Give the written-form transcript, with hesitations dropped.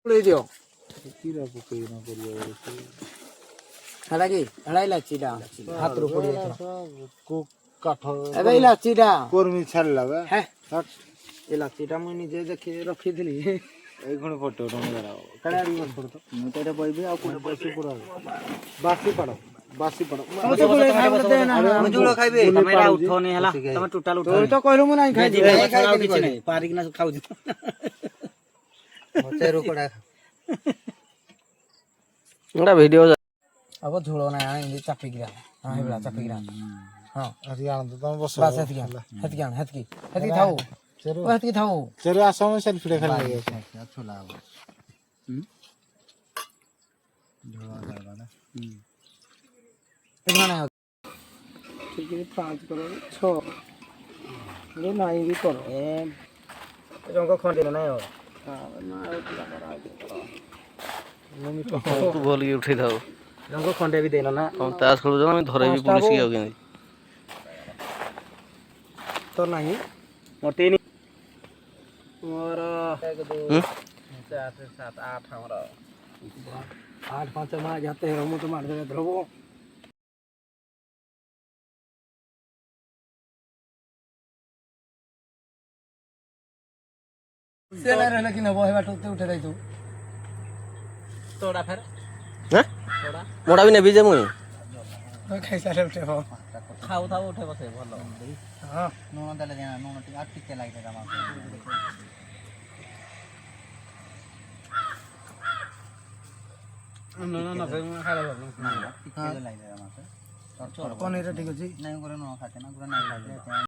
ପଳେଇ ଦିଅ କିରା ପକେଇ ନ କରିବା ହେଲା କି ହେଲା ଇଲାଚିଟା ହାତରୁ ପଡି ଯାଇଥିଲା କୋ କାଠ ଏବେ ଇଲାଚିଟା କର୍ମୀ ଛାଡ଼ିଲା ବା ହେ ଇଲାଚିଟା ମୁଁ ନିଜେ ଦେଖି ରଖିଥିଲି ଏଇ ଖଣ୍ଡେ ଫଟୋ ରଙ୍ଗରା କାଳେ ଆଡି ବସ ପଡ ତ ମୁଁ ତ ଏଟା ବଇବି ଆଉ କୋଟେ ବସି ପଡା ବାସି ପଡ ମତେ କୋଳେ ଖାଇବ ଦେ ନା ମୁଁ ଜୁଳ ଖାଇବେ ତମେ ଏଟା ଉଠୋନି ହେଲା ତମେ ଟୋଟାଲ ଉଠୋ ତୁ ତ କହିଲୁ ମୁଁ ନାହିଁ ଖାଇବି ଆଉ କିଛି ନାହିଁ ପାରିକିନା ଖାଉଛୁ ମତେ ରୋକଡା ଏଟା ଭିଡିଓ अब झोल ना ये चापिकी हाँ हे बड़ा चापिकी हाँ ଆଜି ଆଣନ୍ତୁ ତମେ ବସ बस हेतकी थाओ हेतकी थाओ ଚେରୁ ଆସ ମୁଁ ସେଲ୍ଫି ଟେ ଖାଲି ନେଇ अच्छा लाभ झोला करवाना कितना नहीं ठीक है 5 करो 6 ये नहीं भी करो ए रंग खंडे नहीं हो तू बोल के उठे थाओ रंग खंडे भी देना ना हम ताश खेलु जमा धरे भी पुलिस की आउ केनी तो नहीं मोर 3 मोर 1 2 4 7 8 हमरा 8 5 मार जाते हैं हम तो मार दे धरबो से नहीं रहले कि न वो हेबा टोते उठे जाई तू तोड़ा फिर हैं मोड़ा भी नेबी जे मुई खाइसा उठे हो खाऊ थाऊ उठे बसे भलो हां नून देले देना नून टिके लागे जमा ना फिर मैं खा लो टिके लागे जमा पनीर ठीक अछि नहीं करे नून खाते ना पूरा नहीं खाते